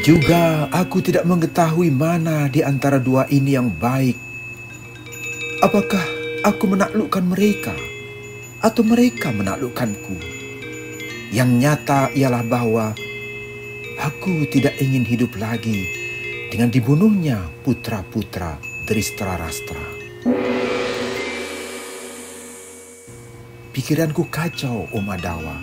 Juga aku tidak mengetahui mana di antara dua ini yang baik. Apakah aku menaklukkan mereka atau mereka menaklukkanku? Yang nyata ialah bahwa aku tidak ingin hidup lagi dengan dibunuhnya putra-putra Dristarastra. Pikiranku kacau, O Madawa,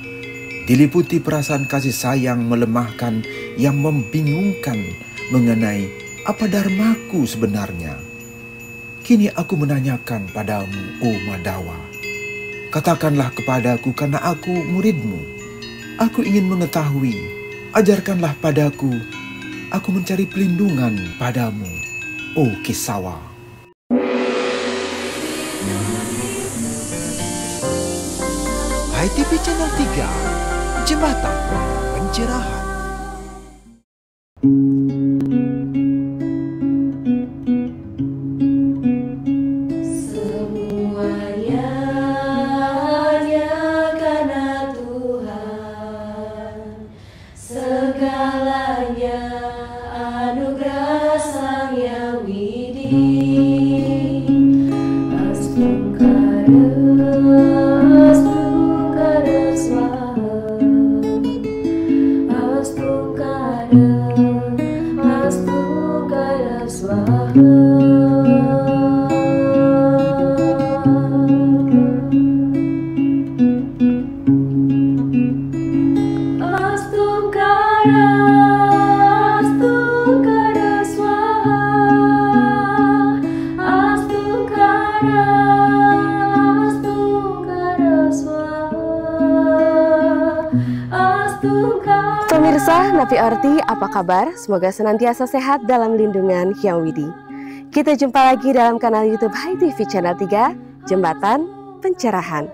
diliputi perasaan kasih sayang melemahkan yang membingungkan mengenai apa dharmaku sebenarnya. Kini aku menanyakan padamu, O Madawa, katakanlah kepadaku karena aku muridmu. Aku ingin mengetahui, ajarkanlah padaku, aku mencari pelindungan padamu, O Kesawa. ITV Channel 3, Jembatan Pencerahan. Semuanya hanya karena Tuhan, segalanya anugerah Sang Yang Widi. Pemirsa, Nafi Arti, apa kabar? Semoga senantiasa sehat dalam lindungan Hyang Widi. Kita jumpa lagi dalam kanal YouTube ITV Channel 3, Jembatan Pencerahan.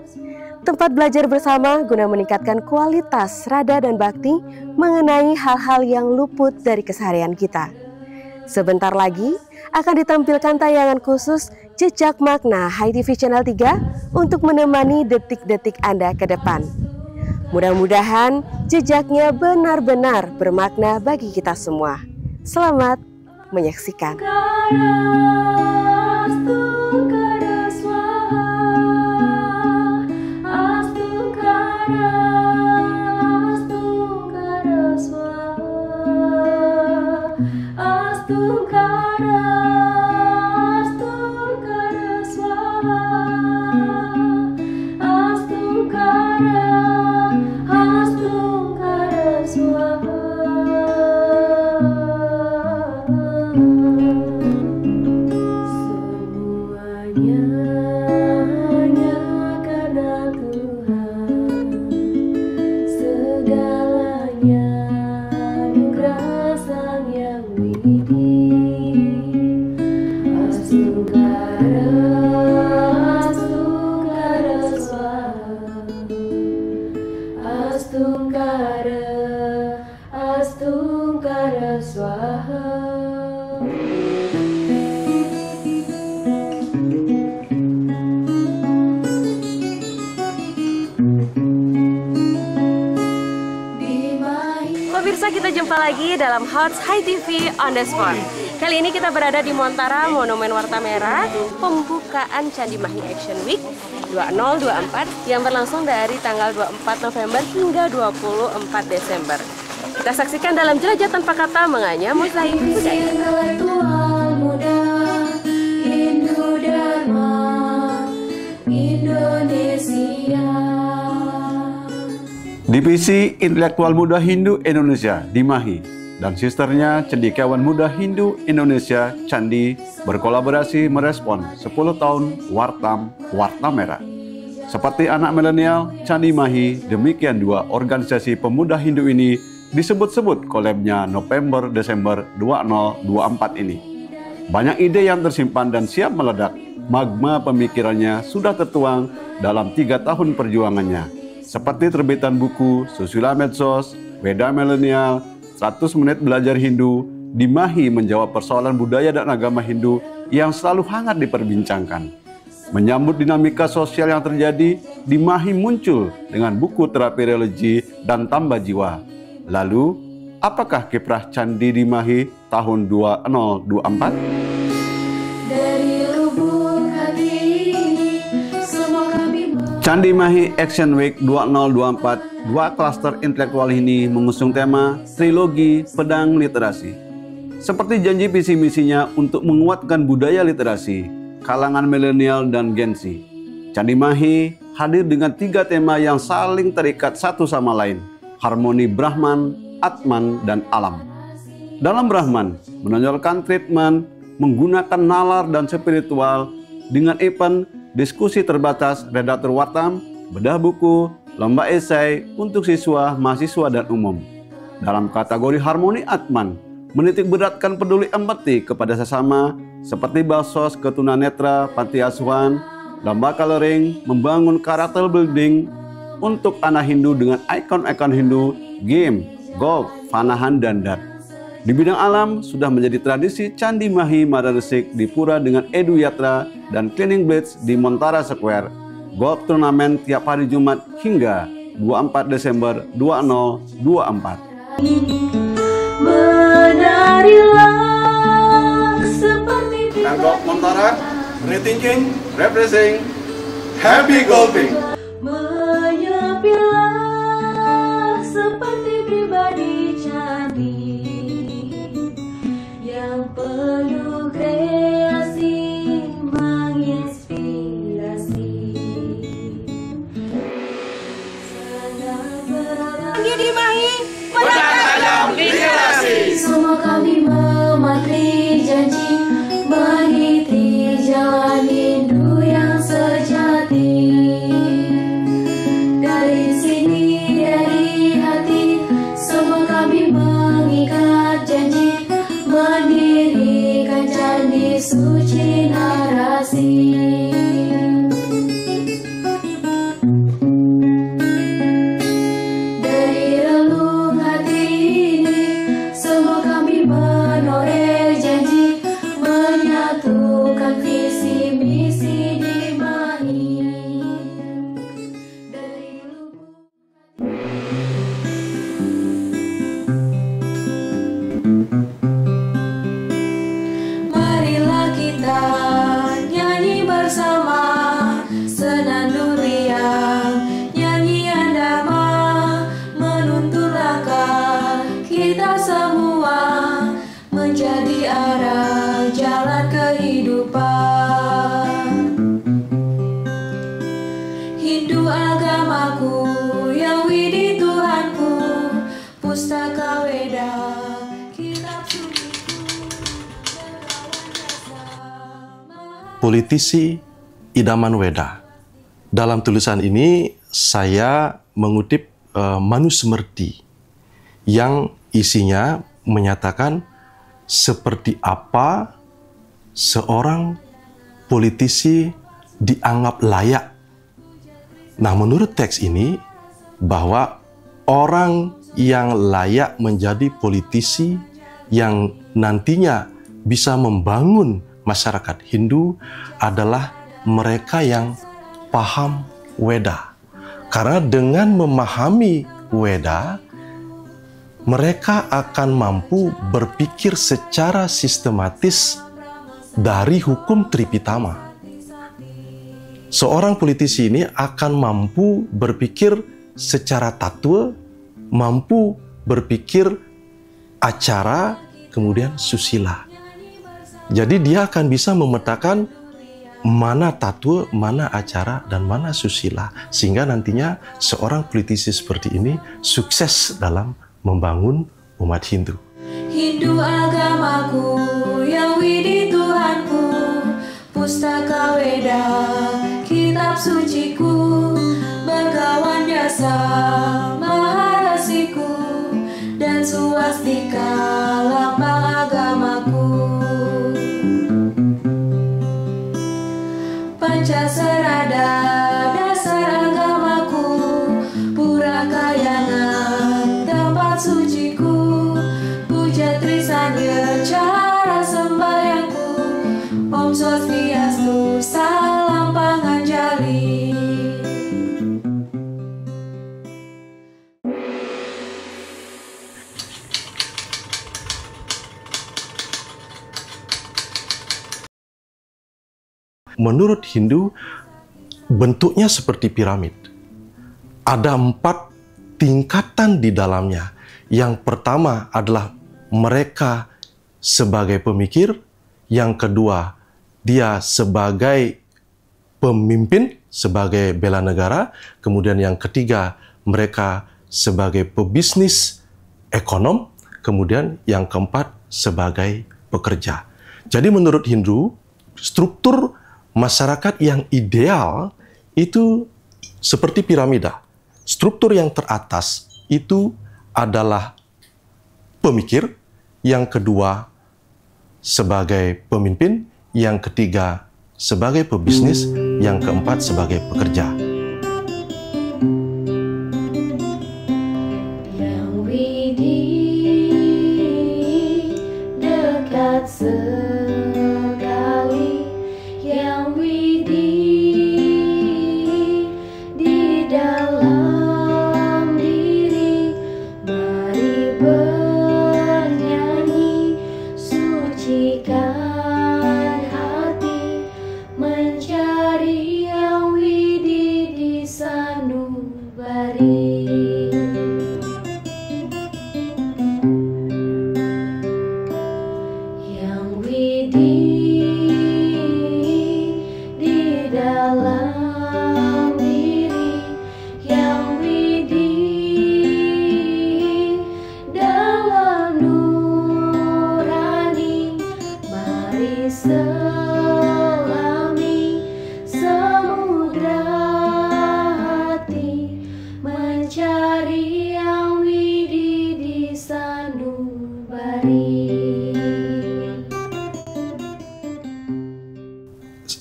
Tempat belajar bersama guna meningkatkan kualitas rada dan bakti mengenai hal-hal yang luput dari keseharian kita. Sebentar lagi akan ditampilkan tayangan khusus Jejak Makna ITV Channel 3 untuk menemani detik-detik Anda ke depan. Mudah-mudahan jejaknya benar-benar bermakna bagi kita semua. Selamat menyaksikan. Pemirsa, kita jumpa lagi dalam Hots ITV On The Spot. Kali ini kita berada di Montara, Monumen Warta Merah, pembukaan Candi Mahi Action Week 2024 yang berlangsung dari tanggal 24 November hingga 24 Desember. Kita saksikan dalam jelajah tanpa kata menganyam mozaik budaya. Divisi Intelektual Muda Hindu Indonesia Dimahi dan sisternya Cendekiawan Muda Hindu Indonesia Candi berkolaborasi merespon 10 tahun Warta Merah. Seperti anak milenial Candi Mahi, demikian dua organisasi pemuda Hindu ini disebut-sebut collab-nya November-Desember 2024 ini. Banyak ide yang tersimpan dan siap meledak. Magma pemikirannya sudah tertuang dalam 3 tahun perjuangannya. Seperti terbitan buku, Susila Medsos, Weda Milenial, 100 Menit Belajar Hindu, Dimahi menjawab persoalan budaya dan agama Hindu yang selalu hangat diperbincangkan. Menyambut dinamika sosial yang terjadi, Dimahi muncul dengan buku terapi religi dan tambah jiwa. Lalu, apakah kiprah Candi Dimahi tahun 2024? Dari lubuk hati ini, semua kami Candi Mahi Action Week 2024, dua klaster intelektual ini mengusung tema Trilogi Pedang Literasi. Seperti janji visi misinya untuk menguatkan budaya literasi, kalangan milenial dan Gen Z. Candi Mahi hadir dengan 3 tema yang saling terikat satu sama lain, harmoni Brahman, Atman, dan alam. Dalam Brahman, menonjolkan treatment menggunakan nalar dan spiritual dengan event diskusi terbatas redaktur Wartam, bedah buku, lomba esai untuk siswa, mahasiswa, dan umum. Dalam kategori harmoni Atman, menitik beratkan peduli empati kepada sesama seperti baksos ke tunanetra, panti asuhan, lomba coloring, membangun karakter building untuk anak Hindu dengan ikon-ikon Hindu, game, golf, panahan, dan dart. Di bidang alam, sudah menjadi tradisi Candi Mahi Madaresik di Pura dengan Edu Yatra dan Cleaning Blitz di Montara Square. Golf turnamen tiap hari Jumat hingga 24 Desember 2024. menarilah seperti Dan Golf Montara, rethinking, refreshing, happy golfing. menyepilah seperti pribadi cantik yang penuh kreasi menginspirasi. Semua kami mematuhi janji, meniti jalan Hindu yang sejati. Dari sini, dari hati, semua kami mengikat janji, mendirikan candi suci narasi. Dari relung hati ini, semua kami menoreh janji, menyatukan visi misi di Mahi. Dari lubuk marilah kita nyanyi bersama, senandung riang, nyanyian damai, menuntun langkah kita semua menjadi arah jalan kehidupan. Hindu agamaku, Yahudi Tuhanku, pustaka Weda, kitab suciku, berkawan jasa. Politisi idaman Weda. Dalam tulisan ini saya mengutip Manusmriti yang isinya menyatakan seperti apa seorang politisi dianggap layak. Nah, menurut teks ini bahwa orang yang layak menjadi politisi yang nantinya bisa membangun masyarakat Hindu adalah mereka yang paham Weda. Karena dengan memahami Weda, mereka akan mampu berpikir secara sistematis dari hukum Tripitama. Seorang politisi ini akan mampu berpikir secara tatwa, mampu berpikir acara, kemudian susila. Jadi dia akan bisa memetakan mana tatwa, mana acara, dan mana susila. Sehingga nantinya seorang politisi seperti ini sukses dalam membangun umat Hindu. Hindu agamaku, Yahudi Tuhanku, pustaka Weda, kitab suciku, berkawan jasa, maharasiku, dan swastika lambang agamaku. Pancasarada dasar agamaku, pura kayangan tempat suciku, puja trisanya cara sembahyangku, Om Swastiastu salam panganjali. menurut Hindu bentuknya seperti piramid. Ada 4 tingkatan di dalamnya. Yang pertama adalah mereka sebagai pemikir, yang kedua dia sebagai pemimpin, sebagai bela negara, kemudian yang ketiga mereka sebagai pebisnis, ekonom, kemudian yang keempat sebagai pekerja. Jadi menurut Hindu, struktur masyarakat yang ideal itu seperti piramida. Struktur yang teratas itu adalah pemikir, yang kedua sebagai pemimpin, yang ketiga sebagai pebisnis, yang keempat sebagai pekerja. Yang widih dekat sekali, yang widih di dalam diri, mari bernyanyi, sucikan hati, mencari yang widih di sanubari. Yang widih di dalam diri, yang widih dalam nurani, mari selami samudra hati, mencari yang widih di sanubari.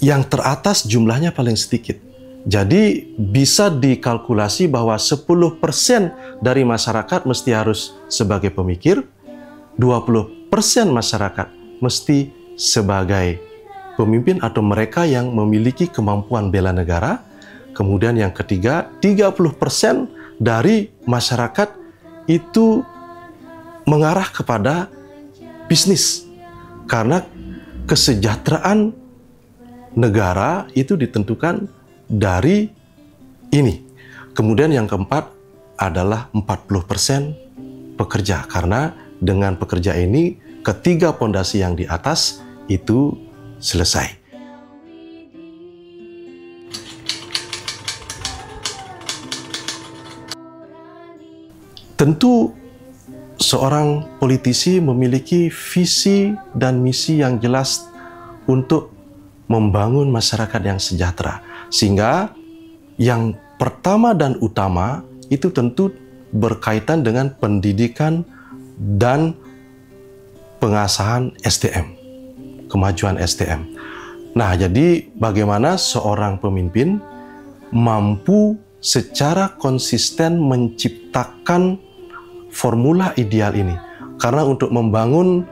Yang teratas jumlahnya paling sedikit. Jadi bisa dikalkulasi bahwa 10% dari masyarakat mesti harus sebagai pemikir, 20% masyarakat mesti sebagai pemimpin atau mereka yang memiliki kemampuan bela negara. Kemudian yang ketiga, 30% dari masyarakat itu mengarah kepada bisnis. Karena kesejahteraan negara itu ditentukan dari ini. Kemudian yang keempat adalah 40% pekerja. Karena dengan pekerja ini, ketiga pondasi yang di atas itu selesai. Tentu seorang politisi memiliki visi dan misi yang jelas untuk membangun masyarakat yang sejahtera. Sehingga yang pertama dan utama itu tentu berkaitan dengan pendidikan dan pengasahan SDM, kemajuan SDM. Nah, jadi bagaimana seorang pemimpin mampu secara konsisten menciptakan formula ideal ini. Karena untuk membangun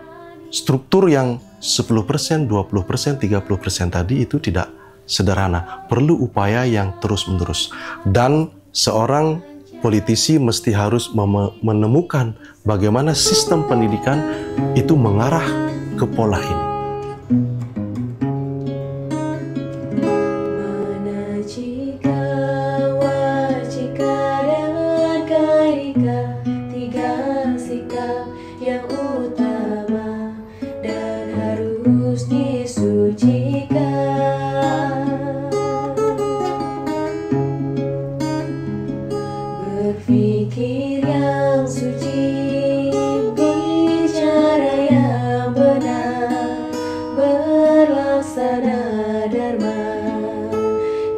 struktur yang 10%, 20%, 30% tadi itu tidak sederhana. Perlu upaya yang terus-menerus. Dan seorang politisi mesti harus menemukan bagaimana sistem pendidikan itu mengarah ke pola ini. Mana jika wajika dan kaika, tiga sikap yang utama dan harus disucikan. Berpikir yang suci, bicara yang benar, berlaksana dharma.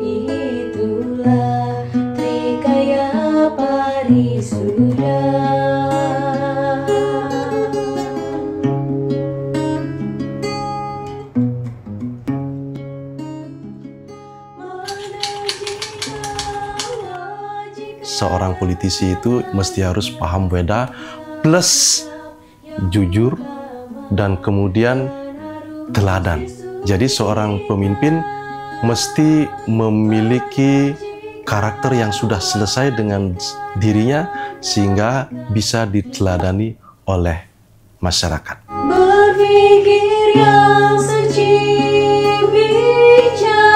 Itulah Trikaya Parisuddha. Seorang politisi itu mesti harus paham Weda plus jujur dan kemudian teladan. Jadi seorang pemimpin mesti memiliki karakter yang sudah selesai dengan dirinya sehingga bisa diteladani oleh masyarakat. Berpikir yang suci, bicara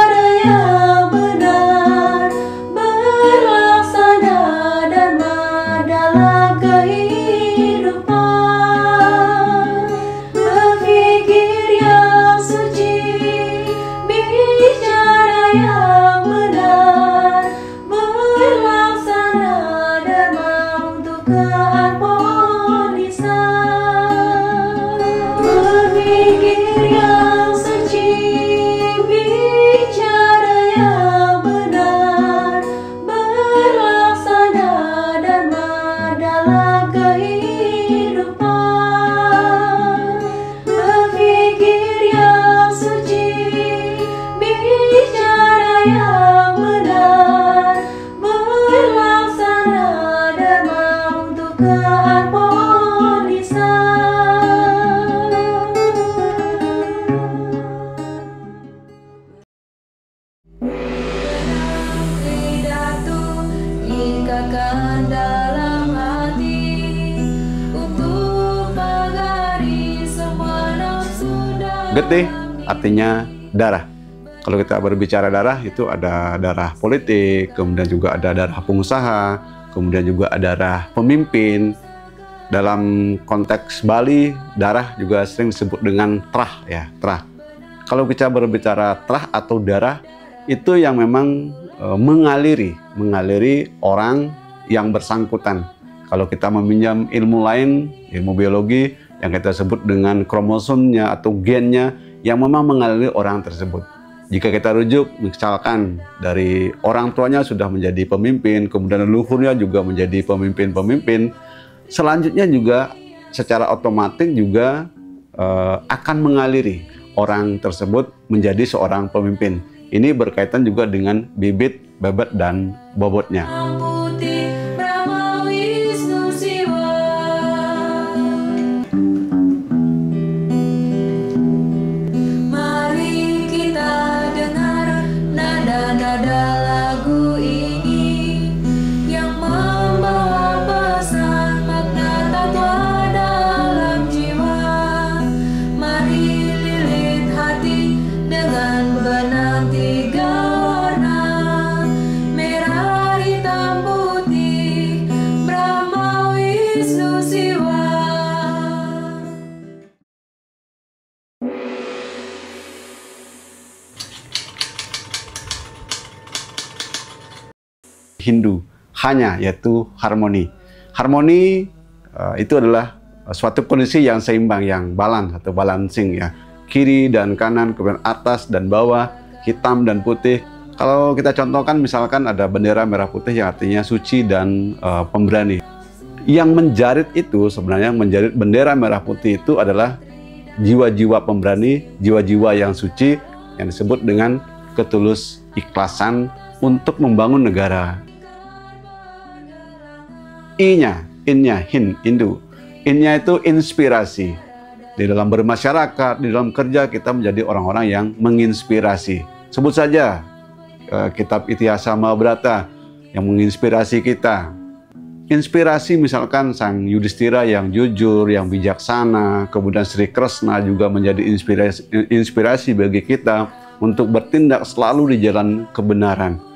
Getih artinya darah. Kalau kita berbicara darah, itu ada darah politik, kemudian juga ada darah pengusaha, kemudian juga ada darah pemimpin. Dalam konteks Bali, darah juga sering disebut dengan trah, ya, trah. Kalau kita berbicara trah atau darah, itu yang memang mengaliri orang yang bersangkutan. Kalau kita meminjam ilmu lain, ilmu biologi, yang kita sebut dengan kromosomnya atau gennya, yang memang mengaliri orang tersebut. Jika kita rujuk, misalkan dari orang tuanya sudah menjadi pemimpin, kemudian leluhurnya juga menjadi pemimpin-pemimpin, selanjutnya juga secara otomatis juga akan mengaliri orang tersebut menjadi seorang pemimpin. Ini berkaitan juga dengan bibit, bebet, dan bobotnya. Hindu hanya, yaitu harmoni. Harmoni itu adalah suatu kondisi yang seimbang, yang balance atau balancing, ya. Kiri dan kanan, kemudian atas dan bawah, hitam dan putih. Kalau kita contohkan misalkan ada bendera merah putih yang artinya suci dan pemberani. Yang menjarit itu sebenarnya, menjarit bendera merah putih itu adalah jiwa-jiwa pemberani, jiwa-jiwa yang suci yang disebut dengan ketulus ikhlasan untuk membangun negara. I-nya, in-nya, Hindu. In-nya itu inspirasi. Di dalam bermasyarakat, di dalam kerja kita menjadi orang-orang yang menginspirasi. Sebut saja kitab Itihasa Mahabharata yang menginspirasi kita. Inspirasi misalkan Sang Yudhistira yang jujur, yang bijaksana, kemudian Sri Kresna juga menjadi inspirasi bagi kita untuk bertindak selalu di jalan kebenaran.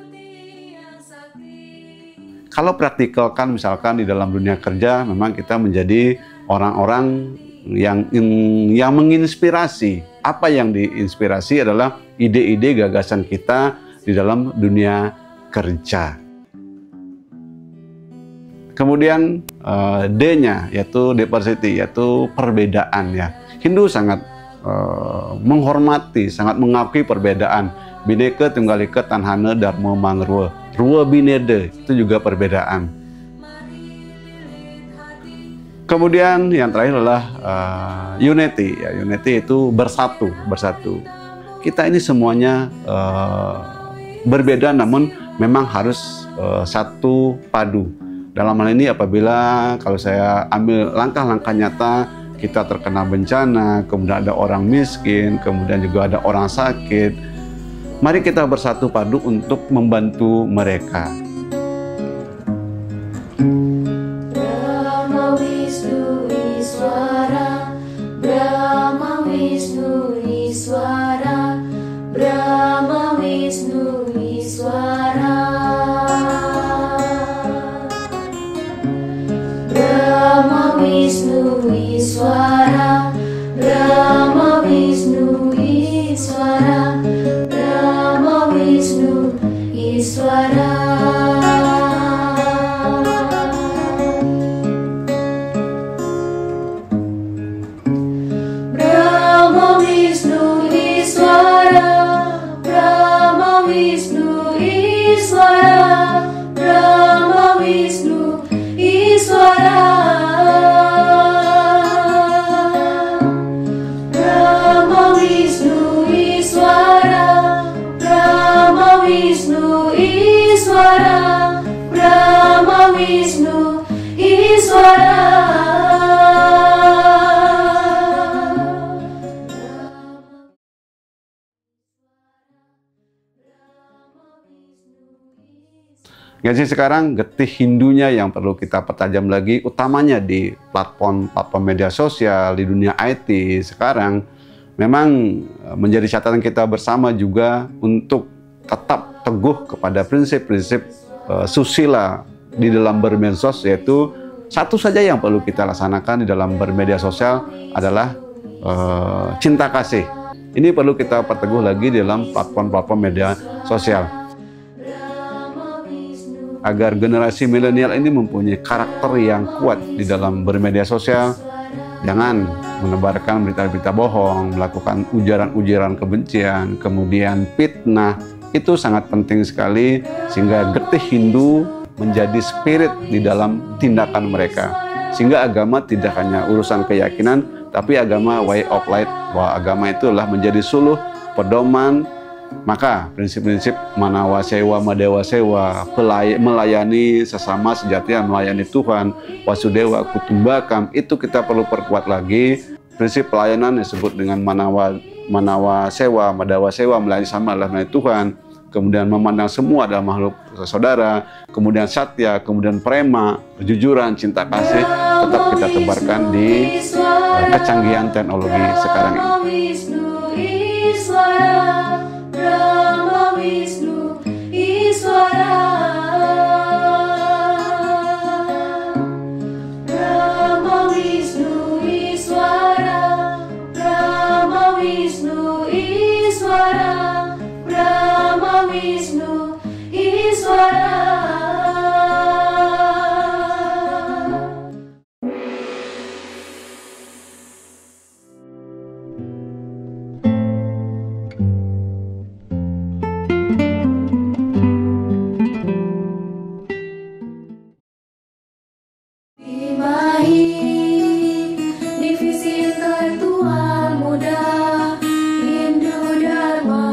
Kalau praktikalkan misalkan di dalam dunia kerja, memang kita menjadi orang-orang yang menginspirasi. Apa yang diinspirasi adalah ide-ide gagasan kita di dalam dunia kerja. Kemudian D-nya yaitu diversity, yaitu perbedaan, ya. Hindu sangat menghormati, sangat mengakui perbedaan. Bhinneka Tunggal Ika Tanhana Dharma Mangruwa. Ruwa bineda, itu juga perbedaan. Kemudian yang terakhir adalah unity. Ya, unity itu bersatu. Kita ini semuanya berbeda, namun memang harus satu padu. Dalam hal ini apabila kalau saya ambil langkah-langkah nyata, kita terkena bencana, kemudian ada orang miskin, kemudian juga ada orang sakit, mari kita bersatu padu untuk membantu mereka. Brahma Wisnu Iswara, Brahma Wisnu Iswara, Brahma Wisnu Iswara, Brahma Wisnu Iswara, Brahma Wisnu Iswara, Brahma Wisnu Iswara. Brahma Wisnu Iswara, Brahma Wisnu Iswara, Brahma Wisnu Iswara. Brahma Wisnu Iswara, Brahma Wisnu Iswara, Brahma Wisnu Iswara. Jadi sekarang getih Hindunya yang perlu kita pertajam lagi, utamanya di platform media sosial, di dunia IT sekarang, Memang menjadi catatan kita bersama juga untuk tetap teguh kepada prinsip-prinsip susila di dalam bermedsos, yaitu satu saja yang perlu kita laksanakan di dalam bermedia sosial adalah cinta kasih. Ini perlu kita perteguh lagi di dalam platform-platform media sosial, agar generasi milenial ini mempunyai karakter yang kuat di dalam bermedia sosial. Jangan menebarkan berita-berita bohong, melakukan ujaran-ujaran kebencian, kemudian fitnah. Itu sangat penting sekali sehingga getih Hindu menjadi spirit di dalam tindakan mereka. Sehingga agama tidak hanya urusan keyakinan, tapi agama way of life, bahwa agama itu adalah menjadi suluh, pedoman. Maka prinsip-prinsip manawa sewa, madewa sewa, melayani sesama sejati, melayani Tuhan, wasudewa, kutumbakam, itu kita perlu perkuat lagi. Prinsip pelayanan disebut dengan manawa sewa, madawa sewa, melayani sama adalah melayani Tuhan. Kemudian memandang semua adalah makhluk saudara, kemudian satya, kemudian prema, kejujuran, cinta kasih, tetap kita tebarkan di kecanggihan teknologi sekarang ini. Brahma Wisnu Iswara, Brahma Wisnu Iswara, Brahma Wisnu Iswara, Brahma Wisnu Iswara. Divisi Intelektual Muda Hindu Dharma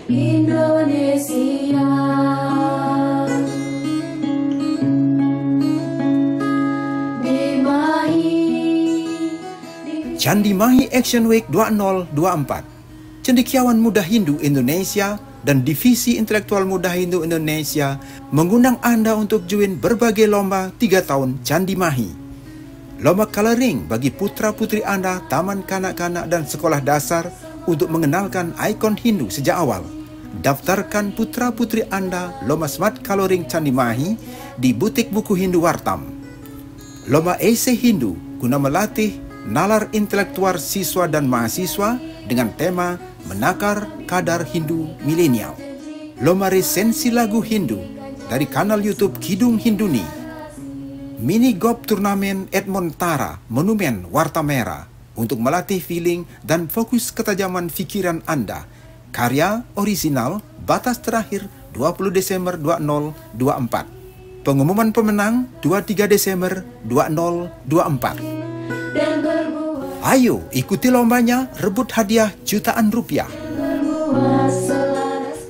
Indonesia. Candi Mahi Action Week 2024. Cendekiawan Muda Hindu Indonesia dan Divisi Intelektual Muda Hindu Indonesia mengundang Anda untuk join berbagai lomba 3 tahun Candi Mahi. Lomba coloring bagi putra-putri Anda, taman kanak-kanak dan sekolah dasar untuk mengenalkan ikon Hindu sejak awal. Daftarkan putra-putri Anda lomba Smart Coloring Candi Mahi di butik buku Hindu Wartam. Lomba esai Hindu guna melatih nalar intelektual siswa dan mahasiswa dengan tema menakar kadar Hindu milenial. Lomba resensi lagu Hindu dari kanal YouTube Kidung Hinduni. Mini golf turnamen Edmontara Monumen Warta Merah untuk melatih feeling dan fokus ketajaman pikiran Anda. Karya orisinal, batas terakhir 20 Desember 2024. Pengumuman pemenang 23 Desember 2024. Ayo ikuti lombanya, rebut hadiah jutaan rupiah.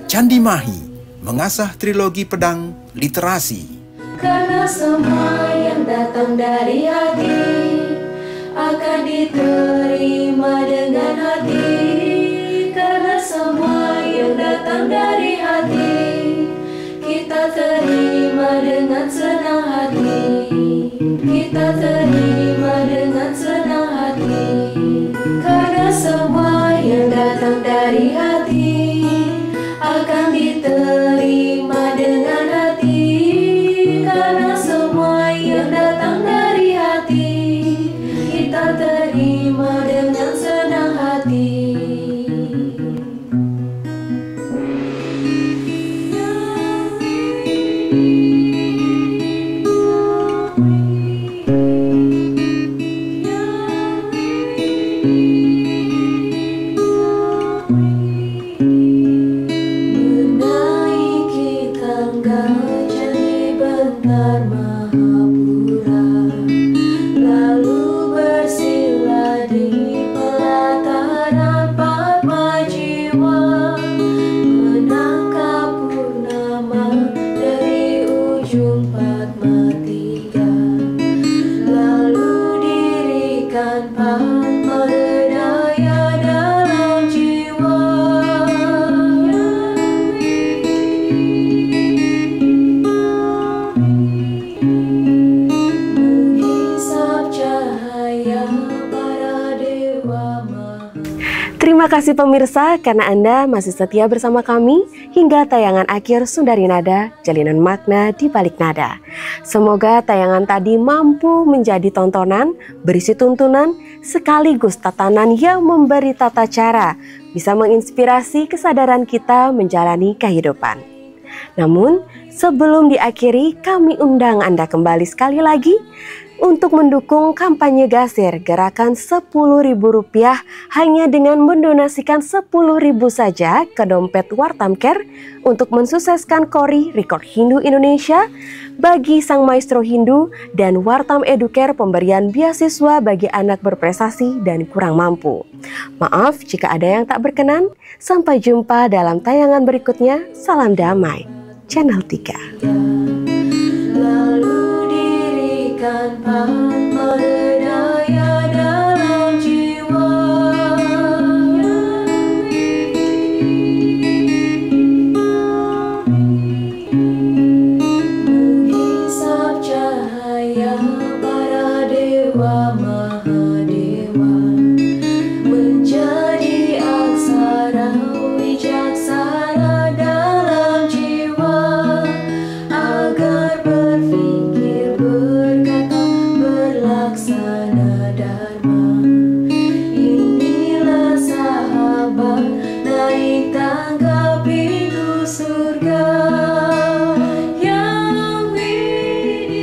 Candi Mahi, mengasah trilogi pedang literasi. Karena semua yang datang dari hati akan diterima dengan hati. Karena semua yang datang dari hati kita terima dengan senang hati. Kita terima dengan senang hati. Karena semua yang datang dari hati akan diterima dengan hati. Karena semua yang datang dari hati kita terima dengan senang hati. Terima kasih pemirsa karena Anda masih setia bersama kami hingga tayangan akhir Sundari Nada, Jalinan Makna di Balik Nada. Semoga tayangan tadi mampu menjadi tontonan, berisi tuntunan, sekaligus tatanan yang memberi tata cara, bisa menginspirasi kesadaran kita menjalani kehidupan. Namun, sebelum diakhiri, kami undang Anda kembali sekali lagi untuk mendukung kampanye Gasir gerakan Rp10.000 hanya dengan mendonasikan Rp10.000 saja ke dompet Wartam Care untuk mensukseskan KORI Rekor Hindu Indonesia bagi Sang Maestro Hindu dan Wartam Educare pemberian beasiswa bagi anak berprestasi dan kurang mampu. Maaf jika ada yang tak berkenan. Sampai jumpa dalam tayangan berikutnya. Salam damai. Channel 3. Lalu dirikan daya dalam jiwa, menghisap cahaya para dewa Mahadewa, menjadi aksara wijaksana dalam jiwa, agar berpikir, berkata, berlaksana dharma. Inilah sahabat naik tangga pintu surga yang widih,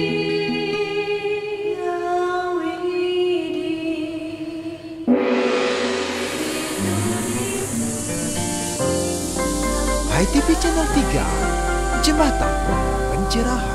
yang widih. ITV Channel 3, Jembatan Pencerahan.